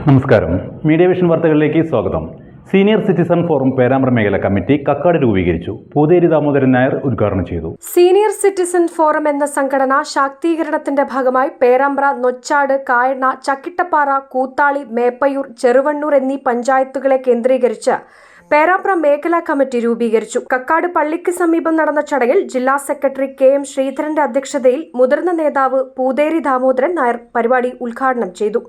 നമസ്കാരം. Media vision വാർത്തകളിലേക്ക് സ്വാഗതം. സീനിയർ സിറ്റിസൺ ഫോറം പേരാമ്പ്ര മേഖല കമ്മിറ്റി കക്കാട് രൂപീകരിച്ചു. പൂതേരി ദാമോദരൻ നായർ ഉദ്ഘാടനം ചെയ്തു. സീനിയർ സിറ്റിസൺ ഫോറം എന്ന സംഘടന ശാക്തീകരണത്തിന്റെ ഭാഗമായി പേരാമ്പ്ര, നൊച്ചാട്, കായണ്ണ, ചക്കിട്ടപ്പാറ, കൂത്താളി, മേപ്പയൂർ, ചെറുവണ്ണൂർ എന്നീ പഞ്ചായത്തുകളെ കേന്ദ്രീകരിച്ച് പേരാമ്പ്ര മേഖലാ കമ്മിറ്റി രൂപീകരിച്ചു. കക്കാട് പള്ളിക്ക് സമീപം നടന്ന ചടങ്ങിൽ ജില്ലാ സെക്രട്ടറി KM ശ്രീധരന്റെ അധ്യക്ഷതയിൽ മുതിർന്ന നേതാവ് പൂതേരി ദാമോദരൻ നായർ പരിപാടി ഉദ്ഘാടനം ചെയ്തു.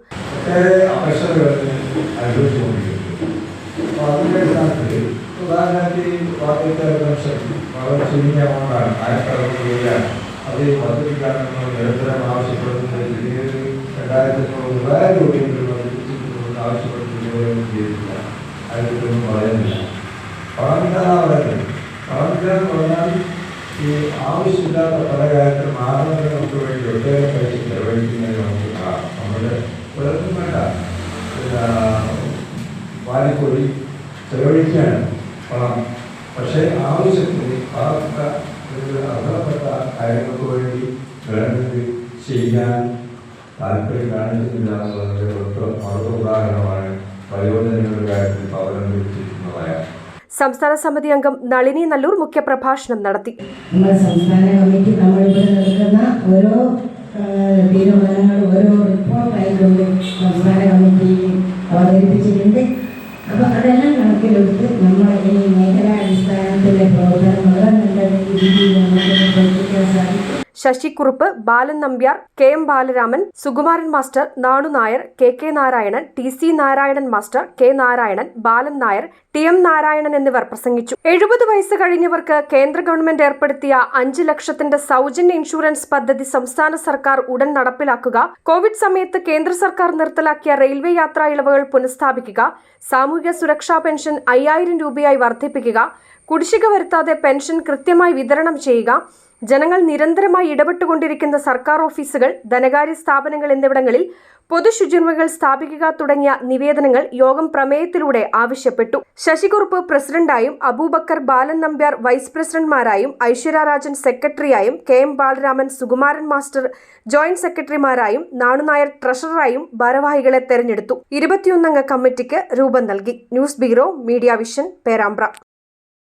ഈ ആവശ്യമില്ലാത്ത പല കാര്യത്തിലും ആദരണങ്ങൾക്ക് വേണ്ടി ഒട്ടേറെ പൈസ ചെലവഴിക്കുന്നതിന് നമുക്ക് നമ്മുടെ പലർക്കും വേണ്ട വാരിക്കൊടി ചെലവഴിക്കുകയാണ് പണം. പക്ഷേ ആവശ്യത്തിന് പാവപ്പെട്ട അർഹപ്പെട്ട കാര്യങ്ങൾക്ക് വേണ്ടി ഗവൺമെൻറ് ചെയ്യാൻ താല്പര്യം കാണിക്കുന്നില്ല എന്നുള്ളത് വളരെ ഉദാഹരണമാണ് വയോജനങ്ങളുടെ കാര്യത്തിൽ അവലംബിച്ചിരിക്കുന്നതായ. സംസ്ഥാന സമിതി അംഗം നളിനി നല്ലൂർ മുഖ്യപ്രഭാഷണം നടത്തി. നമ്മുടെ സംസ്ഥാന കമ്മിറ്റി നമ്മളിവിടെ നടക്കുന്ന ഓരോ തീരുമാനങ്ങളും ഓരോ റിപ്പോർട്ടായിക്കൊണ്ട് സംസ്ഥാന കമ്മിറ്റി അവതരിപ്പിച്ചിട്ടുണ്ട്. അപ്പോൾ അതെല്ലാം കണക്കിലെടുത്ത് നമ്മൾ ഈ മേഖലാടിസ്ഥാനത്തിലെ പ്രവർത്തനം വളരെ നല്ല രീതിയിൽ നമുക്ക് പ്രവർത്തിക്കാൻ സാധിക്കും. Sasikurup, Balan Nambiar, KM Balaraman, Sukumaran master, Nanu Nair, KK Narayanan, TC Narayanan master, K Narayanan, Balan Nair, TM Narayanan എന്നിവർ പ്രസംഗിച്ചു. 70 വയസ്സ് കഴിഞ്ഞവർക്ക് കേന്ദ്ര ഗവൺമെന്റ് ഏർപ്പെടുത്തിയ 5 ലക്ഷത്തിന്റെ സൗജന്യ ഇൻഷുറൻസ് പദ്ധതി സംസ്ഥാന സർക്കാർ ഉടൻ നടപ്പിലാക്കുക. കോവിഡ് സമയത്ത് കേന്ദ്ര സർക്കാർ നിർത്തലാക്കിയ റെയിൽവേ യാത്രാ ഇളവുകൾ പുനഃസ്ഥാപിക്കുക. സാമൂഹിക സുരക്ഷാ പെൻഷൻ 5000 രൂപയായി വർദ്ധിപ്പിക്കുക. കുടിശ്ശിക വരുത്താതെ പെൻഷൻ കൃത്യമായി വിതരണം ചെയ്യുക. ജനങ്ങൾ നിരന്തരമായി ഇടപെട്ടുകൊണ്ടിരിക്കുന്ന സർക്കാർ ഓഫീസുകൾ, ധനകാര്യ സ്ഥാപനങ്ങൾ എന്നിവിടങ്ങളിൽ പൊതുശുചിമുറികൾ സ്ഥാപിക്കുക തുടങ്ങിയ നിവേദനങ്ങൾ യോഗം പ്രമേയത്തിലൂടെ ആവശ്യപ്പെട്ടു. ശശികുറുപ്പ് പ്രസിഡന്റായും അബൂബക്കർ, ബാലൻ നമ്പ്യാർ വൈസ് പ്രസിഡന്റ്മാരായും, ഐശ്വര്യ രാജൻ സെക്രട്ടറിയായും, KM Balaraman, Sukumaran master joint സെക്രട്ടറിമാരായും, നാണു നായർ ട്രഷററായും ഭാരവാഹികളെ തെരഞ്ഞെടുത്തു. 21 അംഗ കമ്മിറ്റിക്ക് രൂപം നൽകി. News bureau, media vision, Perambra.